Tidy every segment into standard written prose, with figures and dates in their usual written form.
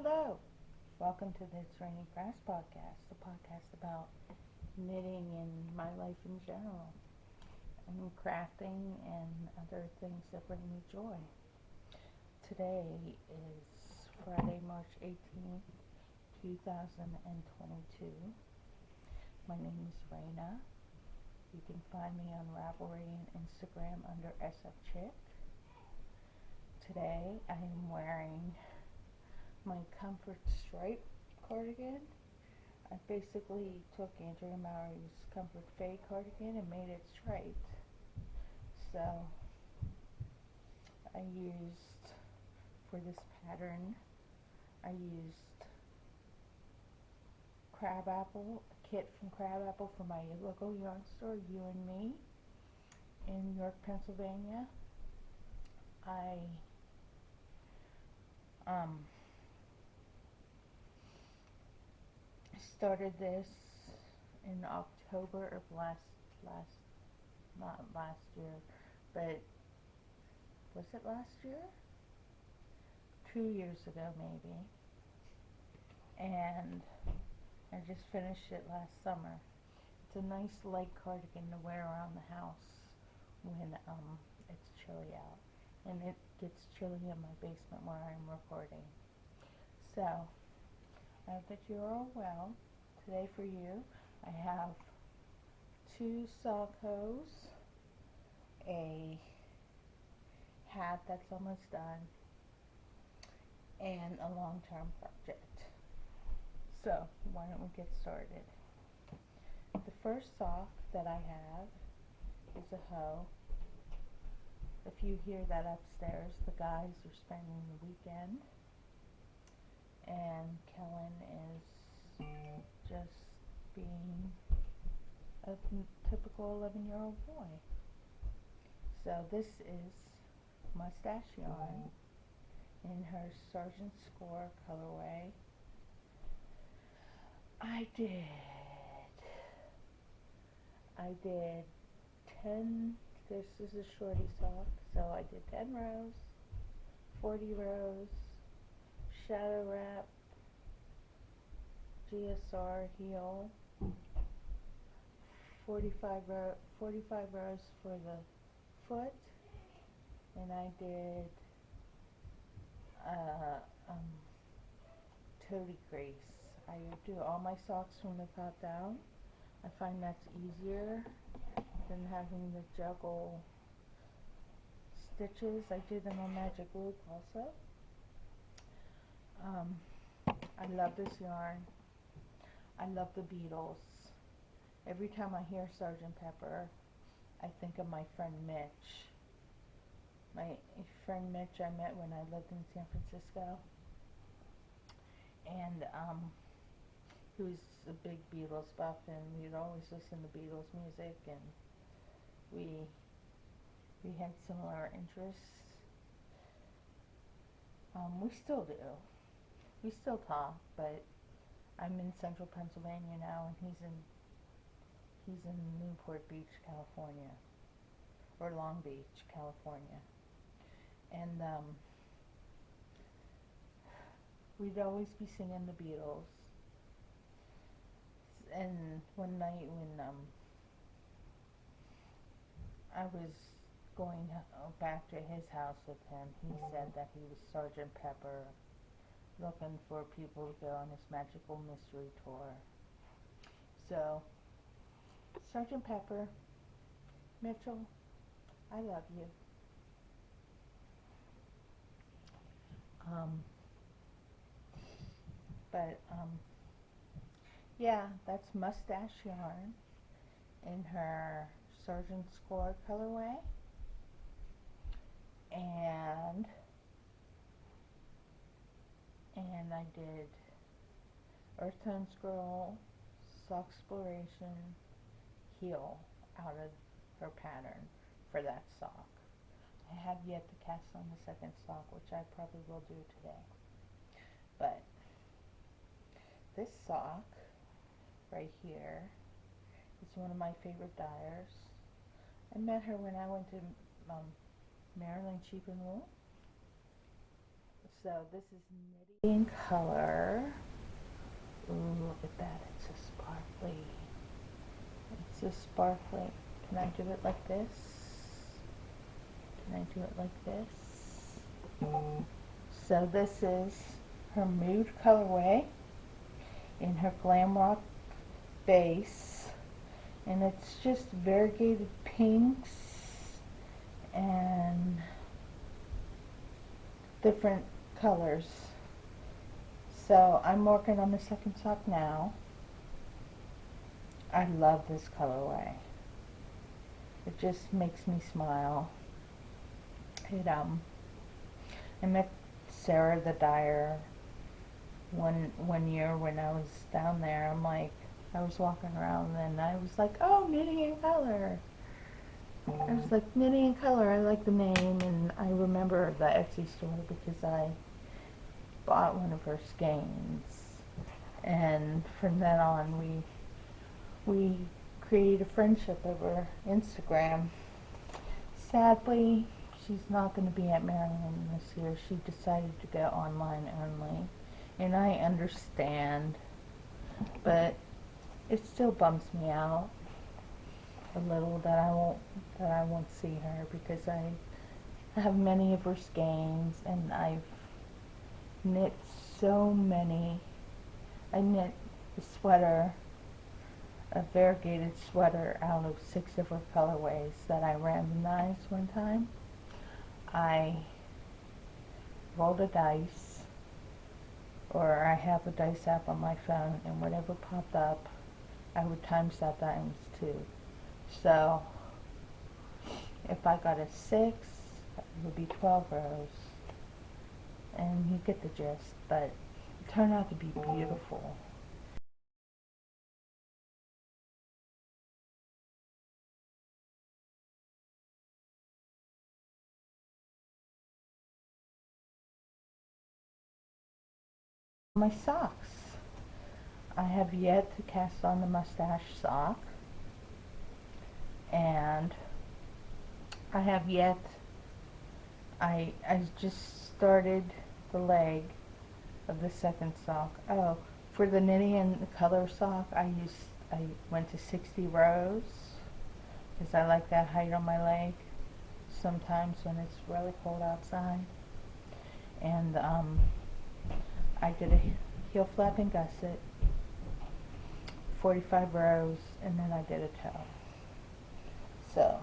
Hello, welcome to the It's Raining Grass podcast, the podcast about knitting and my life in general, and crafting and other things that bring me joy. Today is Friday, March 18th, 2022. My name is Raina. You can find me on Ravelry and Instagram under SFChick. Today I am wearing my Comfort Stripe cardigan. I basically took Andrea Mowry's Comfort Fay cardigan and made it striped. So I used, for this pattern, I used Crabapple, a kit from Crabapple from my local yarn store, You and Me, in York, Pennsylvania. I started this in October of not last year, but was it last year? 2 years ago maybe. And I just finished it last summer. It's a nice light cardigan to wear around the house when it's chilly out. And it gets chilly in my basement where I'm recording. So, I hope that you're all well. Today for you, I have 2 sock hose, a hat that's almost done, and a long-term project. So, why don't we get started? The first sock that I have is a hoe. If you hear that upstairs, the guys are spending the weekend, and Kellen is just being a typical 11-year-old boy. So this is Mustache Yarn in her Sergeant Score colorway. I did 10, this is a shorty sock, so I did 10 rows, 40 rows, shadow wrap, GSR heel, 45 rows for the foot, and I did toady crease. I do all my socks from the top down. I find that's easier than having to juggle stitches. I do them on Magic Loop also. I love this yarn. I love the Beatles. Every time I hear Sgt. Pepper, I think of my friend Mitch. My friend Mitch I met when I lived in San Francisco. And he was a big Beatles buff, and we'd always listen to Beatles music, and we had similar interests. We still do. We still talk, but I'm in central Pennsylvania now, and he's in Newport Beach, California, or Long Beach, California, and we'd always be singing the Beatles. And one night when I was going back to his house with him, he said that he was Sgt. Pepper, looking for people to go on his magical mystery tour. So, Sgt. Pepper, Mitchell, I love you. But yeah, that's Mustache Yarn in her Sergeant Score colorway, and I did Earth Tone Scroll, Sock Exploration, heel out of her pattern for that sock. I have yet to cast on the second sock, which I probably will do today. But this sock right here is one of my favorite dyers. I met her when I went to Maryland Sheep and Wool. So this is knitting color. Ooh, look at that, it's so sparkly. It's so sparkly. Can I do it like this? Can I do it like this? So this is her Mood colorway in her Glam Rock base. And it's just variegated pinks and different colors. So I'm working on the second sock now. I love this colorway. It just makes me smile. I met Sarah the dyer one year when I was down there. I was walking around and I was like, oh, knitting in color. I was like, knitting in color. I like the name, and I remember the Etsy store because I bought one of her skeins, and from then on we created a friendship over Instagram. Sadly, she's not going to be at Maryland this year. She decided to go online only, and I understand, but it still bums me out a little that I won't see her, because I have many of her skeins, and I've knit so many. I knit a sweater, a variegated sweater out of 6 different colorways that I randomized one time. I rolled a dice, or I have a dice app on my phone, and whatever popped up, I would times that times 2. So if I got a 6, it would be 12 rows, and you get the gist. But it turned out to be beautiful. My socks. I have yet to cast on the mustache sock, and I have yet, I just started the leg of the second sock. Oh, for the knitting and the color sock, I went to 60 rows because I like that height on my leg sometimes when it's really cold outside. And I did a heel flap and gusset, 45 rows, and then I did a toe. So,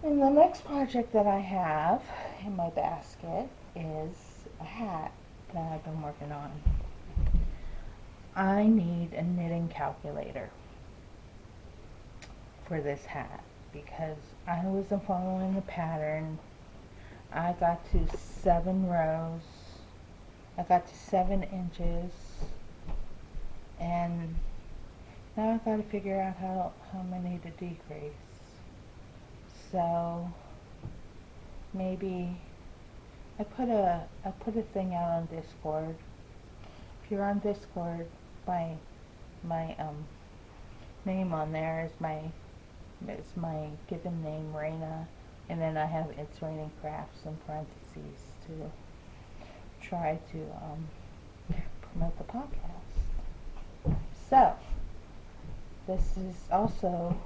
and the next project that I have in my basket is a hat that I've been working on. I need a knitting calculator for this hat because I wasn't following the pattern. I got to 7 rows. I got to 7 inches, and now I've got to figure out how many to decrease. So maybe I put a thing out on Discord. If you're on Discord, my name on there is my given name, Raina, and then I have It's Raining Crafts in parentheses to try to promote the podcast. So this is also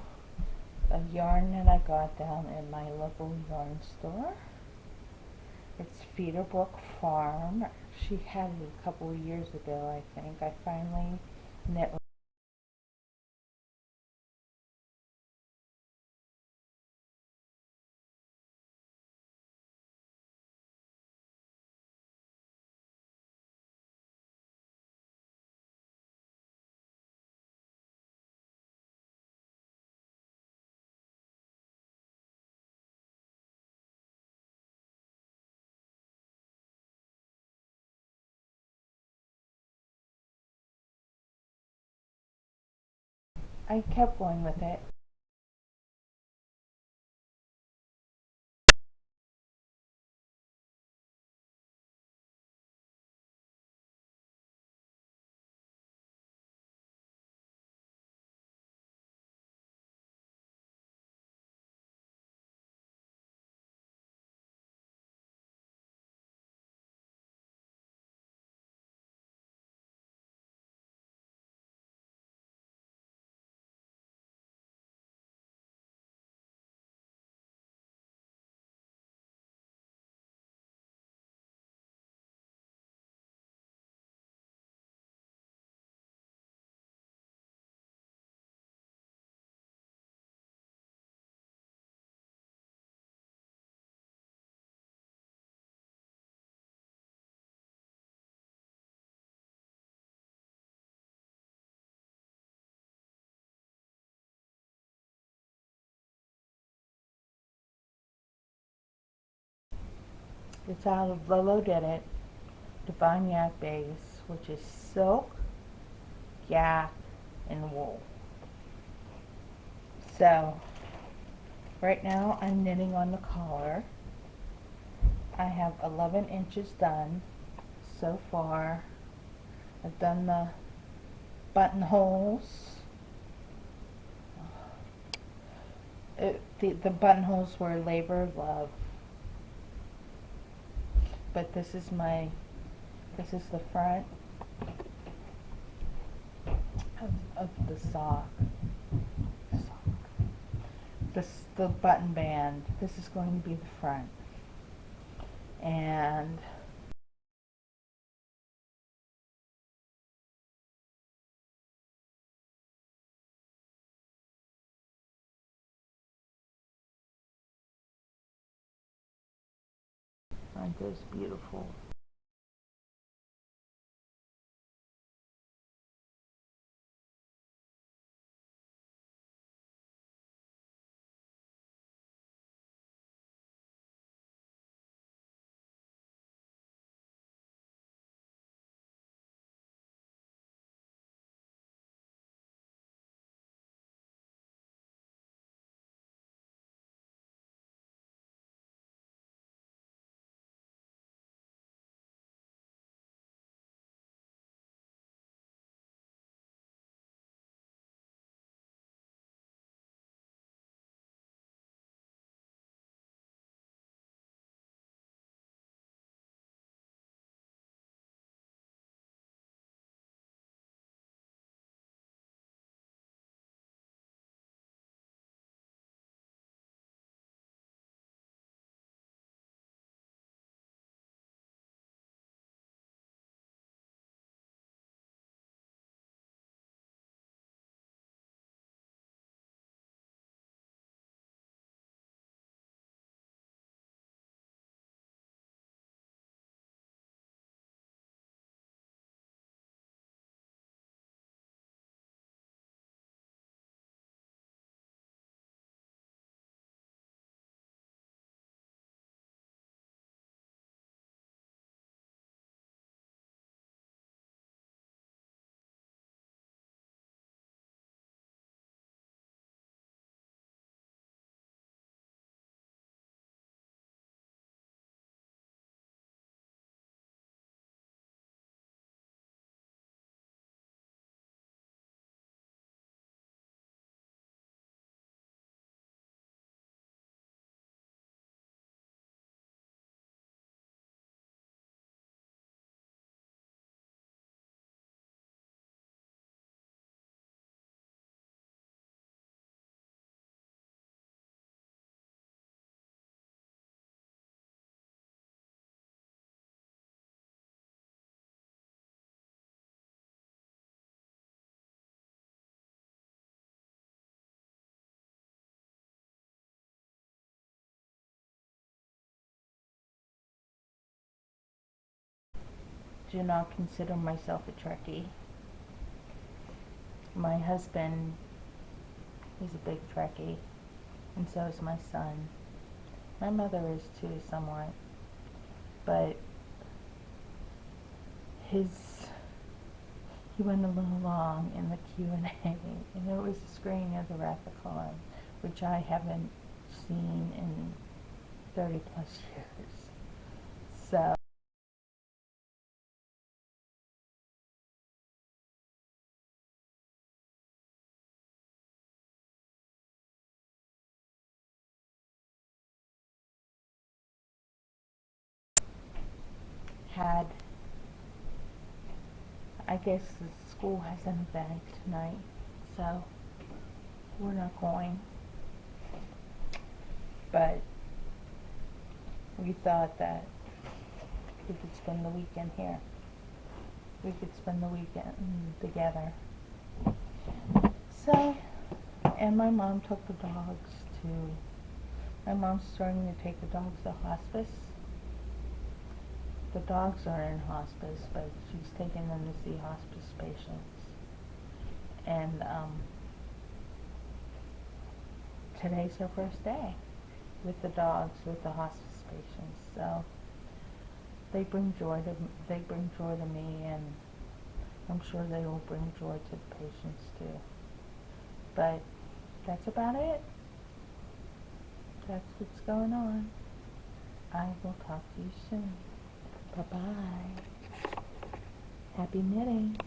a yarn that I got down in my local yarn store. It's Feederbrook Farm. She had it a couple of years ago, I think. I finally knit I kept going with it. It's out of Lolo Did It, Divine Yak base, which is silk, yak, and wool. So, right now I'm knitting on the collar. I have 11 inches done so far. I've done the buttonholes. The buttonholes were labor of love. But this is the front of the sock. The button band. This is going to be the front. And aren't those beautiful? Do not consider myself a Trekkie. My husband is a big Trekkie, and so is my son. My mother is too, somewhat, but he went a little long in the Q&A, and it was a screening of the Wrath of Khan, which I haven't seen in 30 plus years. So had, I guess the school has an event tonight, so we're not going. But we thought that we could spend the weekend here. We could spend the weekend together. So, and my mom took the dogs to, my mom's starting to take the dogs to hospice. The dogs are in hospice, but she's taking them to see hospice patients. And today's her first day with the dogs, with the hospice patients. So they bring joy to me, and I'm sure they will bring joy to the patients too. But that's about it. That's what's going on. I will talk to you soon. Bye bye. Happy knitting.